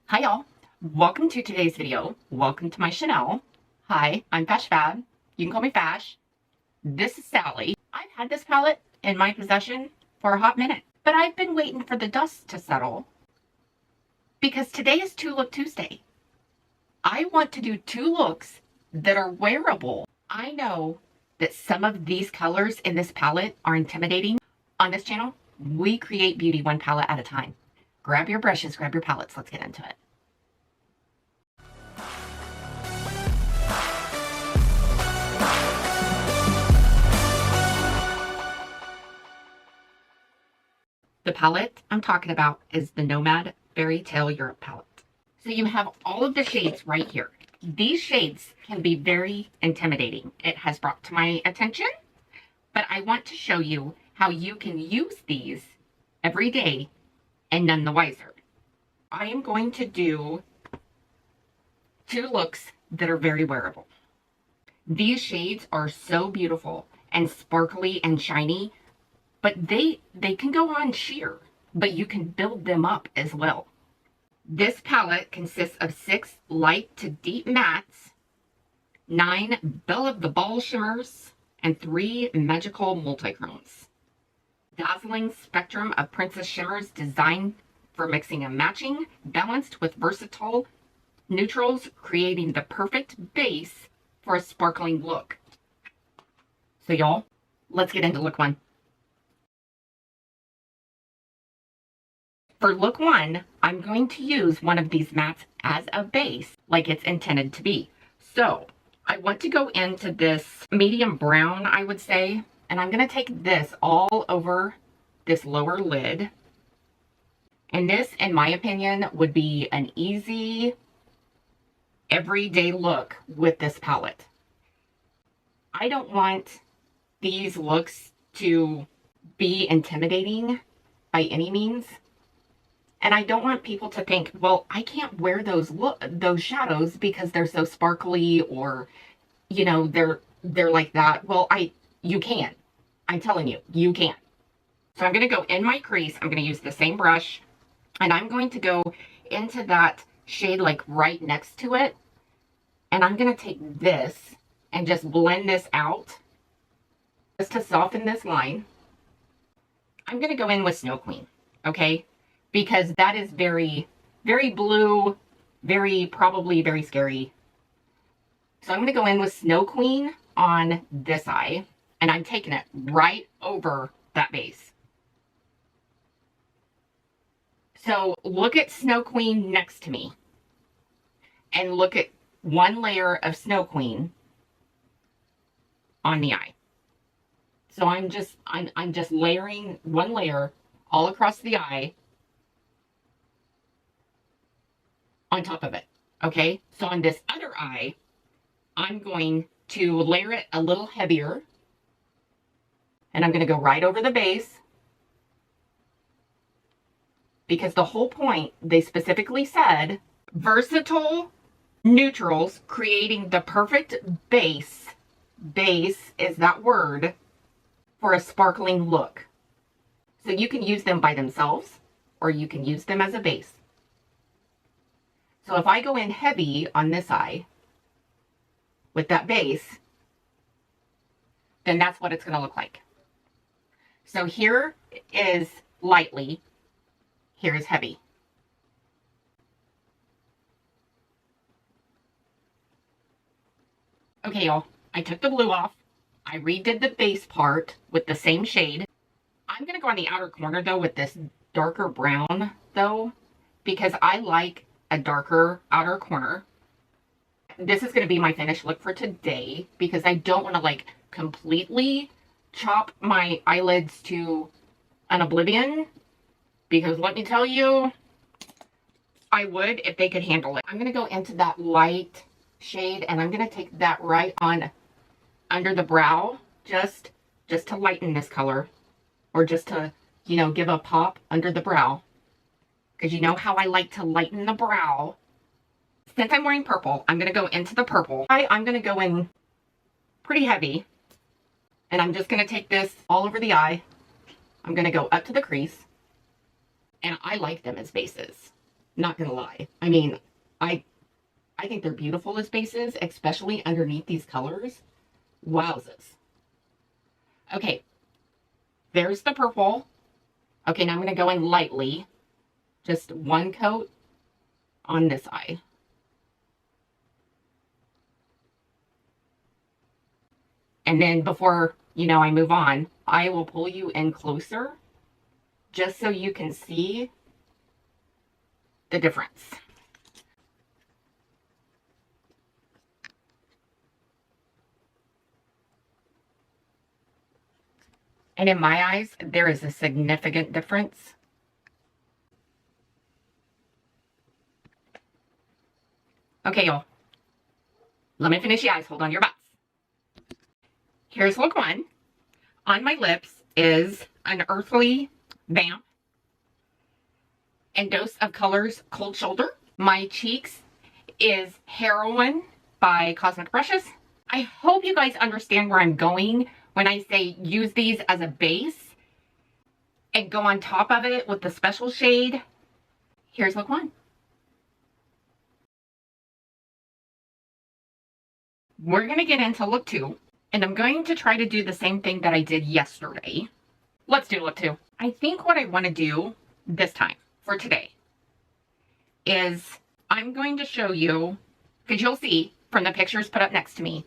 Hi y'all, welcome to today's video. Welcome to my Chanel. Hi, I'm FashFab. You can call me Fash. This is Sally. I've had this palette in my possession for a hot minute, but I've been waiting for the dust to settle because today is 2-Look Tuesday. I want to do 2 looks that are wearable. I know that some of these colors in this palette are intimidating. On this channel, we create beauty one palette at a time. Grab your brushes, grab your palettes, let's get into it. The palette I'm talking about is the NOMAD Fairy Tale Europe palette. So you have all of the shades right here. These shades can be very intimidating. It has brought to my attention, but I want to show you how you can use these every day and none the wiser. I am going to do 2 looks that are very wearable. These shades are so beautiful and sparkly and shiny, but they can go on sheer, but you can build them up as well. This palette consists of 6 light to deep mattes, 9 Belle of the Ball shimmers, and 3 magical multichromes. Dazzling spectrum of princess shimmers designed for mixing and matching, balanced with versatile neutrals, creating the perfect base for a sparkling look. So y'all, let's get into look 1. For look 1, I'm going to use one of these mattes as a base, like it's intended to be. So I want to go into this medium brown, I would say, and I'm going to take this all over this lower lid. And this, in my opinion, would be an easy, everyday look with this palette. I don't want these looks to be intimidating by any means. And I don't want people to think, well, I can't wear those shadows because they're so sparkly, or, you know, they're like that. Well, you can. I'm telling you, you can. So I'm going to go in my crease. I'm going to use the same brush, and I'm going to go into that shade like right next to it. And I'm going to take this and just blend this out just to soften this line. I'm going to go in with Snow Queen, okay? Because that is very, very blue, probably very scary. So I'm going to go in with Snow Queen on this eye, and I'm taking it right over that base. So look at Snow Queen next to me, and look at one layer of Snow Queen on the eye. So I'm just layering one layer all across the eye on top of it. Okay, so on this other eye, I'm going to layer it a little heavier, and I'm going to go right over the base, because the whole point, they specifically said, versatile neutrals creating the perfect base. Base is that word for a sparkling look. So you can use them by themselves, or you can use them as a base. So if I go in heavy on this eye with that base, then that's what it's going to look like. So here is lightly, here is heavy. Okay, y'all, I took the blue off. I redid the base part with the same shade. I'm going to go on the outer corner, though, with this darker brown, though, because I like a darker outer corner. This is going to be my finished look for today, because I don't want to, like, completely chop my eyelids to an oblivion, because let me tell you, I would if they could handle it. I'm going to go into that light shade, and I'm going to take that right on under the brow, just to lighten this color, or just to, you know, give a pop under the brow, because you know how I like to lighten the brow. Since I'm wearing purple, I'm going to go into the purple. I'm going to go in pretty heavy, and I'm just going to take this all over the eye. I'm going to go up to the crease, and I like them as bases. Not gonna lie. I mean, I think they're beautiful as bases, especially underneath these colors. Wowzers. Okay, there's the purple. Okay, now I'm going to go in lightly. Just one coat on this eye. And then before, I move on, I will pull you in closer just so you can see the difference. And in my eyes, there is a significant difference. Okay, y'all. Let me finish the eyes. Hold on to your butts. Here's look one. On my lips is an Earthly Vamp and Dose of Colors Cold Shoulder. My cheeks is Heroin by Cosmic Brushes. I hope you guys understand where I'm going when I say use these as a base and go on top of it with the special shade. Here's look one. We're going to get into look two, and I'm going to try to do the same thing that I did yesterday. Let's do look two. I think what I want to do this time for today is I'm going to show you, because you'll see from the pictures put up next to me,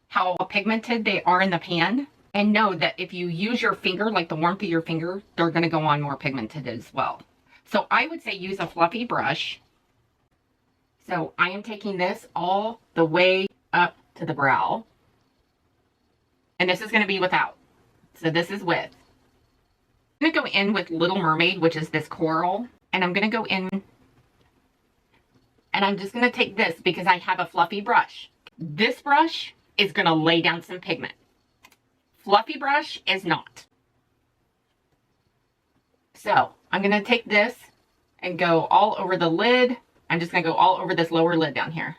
how pigmented they are in the pan. And know that if you use your finger, like the warmth of your finger, they're going to go on more pigmented as well. So I would say use a fluffy brush. So I am taking this all the way up to the brow. And this is going to be without. So this is with. I'm going to go in with Little Mermaid, which is this coral. And I'm going to go in. And I'm just going to take this because I have a fluffy brush. This brush is going to lay down some pigment. Fluffy brush is not. So I'm going to take this and go all over the lid. I'm just going to go all over this lower lid down here.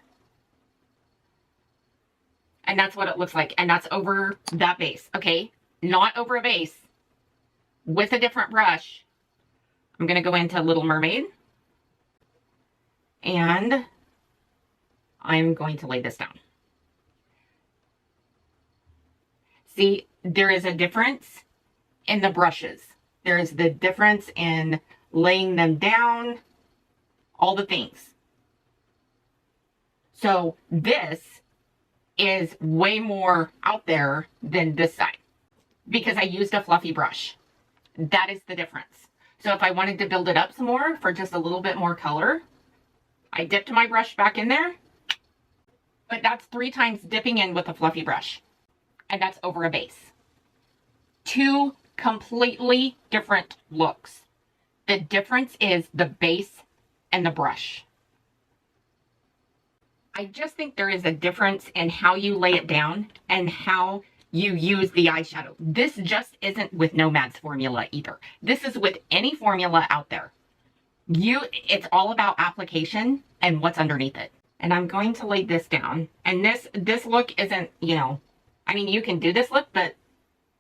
And that's what it looks like. And that's over that base. Okay. Not over a base. With a different brush. I'm going to go into Little Mermaid. And I'm going to lay this down. See, there is a difference in the brushes. There is the difference in laying them down, all the things. So this is way more out there than this side because I used a fluffy brush. That is the difference. So if I wanted to build it up some more for just a little bit more color, I dipped my brush back in there, but that's 3 times dipping in with a fluffy brush. And that's over a base. 2 completely different looks. The difference is the base and the brush. I just think there is a difference in how you lay it down and how you use the eyeshadow. This just isn't with NOMAD's formula either. This is with any formula out there. It's all about application and what's underneath it. And I'm going to lay this down. And this look isn't, I mean, you can do this look, but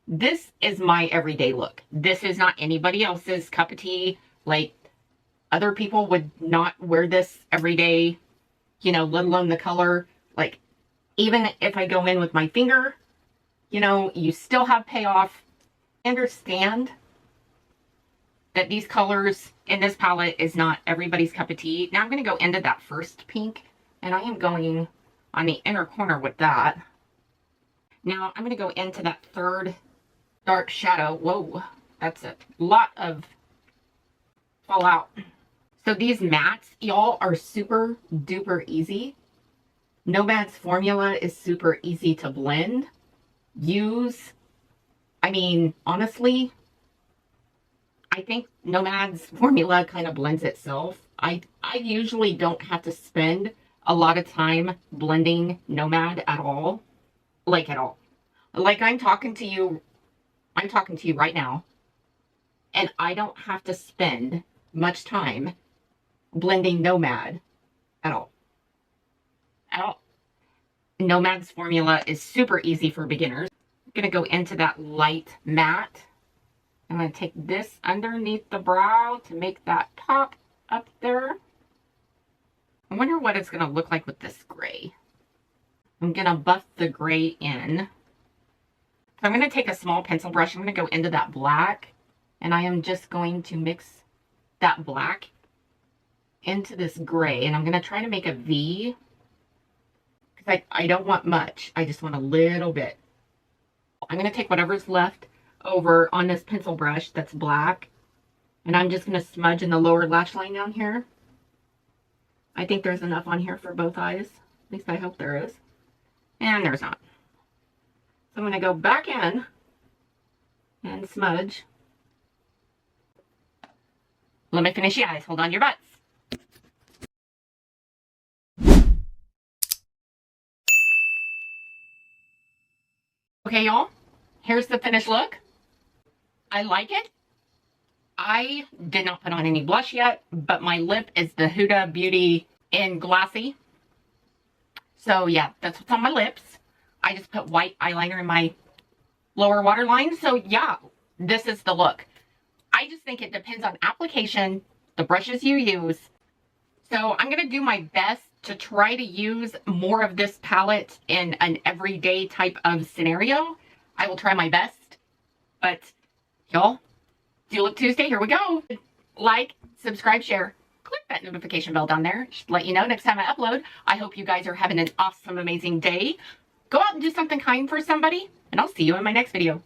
this is my everyday look. This is not anybody else's cup of tea. Like, other people would not wear this every day, let alone the color. Like, even if I go in with my finger, you still have payoff. I understand that these colors in this palette is not everybody's cup of tea. Now I'm going to go into that first pink, and I am going on the inner corner with that. Now I'm going to go into that third dark shadow. Whoa, that's a lot of fallout. So these mattes, y'all, are super duper easy. NOMAD's formula is super easy to blend. Use. I mean, honestly, I think NOMAD's formula kind of blends itself. I usually don't have to spend a lot of time blending NOMAD at all. Like at all. Like I'm talking to you right now, and I don't have to spend much time blending NOMAD at all. At all. NOMAD's formula is super easy for beginners. I'm going to go into that light matte. I'm going to take this underneath the brow to make that pop up there. wonder what it's going to look like with this gray. I'm going to buff the gray in. So I'm going to take a small pencil brush. I'm going to go into that black. And I am just going to mix that black into this gray. And I'm going to try to make a V. Because I don't want much. I just want a little bit. I'm going to take whatever's left over on this pencil brush that's black. And I'm just going to smudge in the lower lash line down here. I think there's enough on here for both eyes. At least I hope there is. And there's not. So I'm going to go back in and smudge. Let me finish the eyes. Hold on to your butts. Okay, y'all. Here's the finished look. I like it. I did not put on any blush yet, but my lip is the Huda Beauty in Glassy. So yeah, that's what's on my lips. I just put white eyeliner in my lower waterline. So yeah, this is the look. I just think it depends on application, the brushes you use. So I'm going to do my best to try to use more of this palette in an everyday type of scenario. I will try my best. But y'all, Do Look Tuesday, here we go. Like, subscribe, share, click that notification bell down there. Just let you know next time I upload. I hope you guys are having an awesome, amazing day. Go out and do something kind for somebody, and I'll see you in my next video.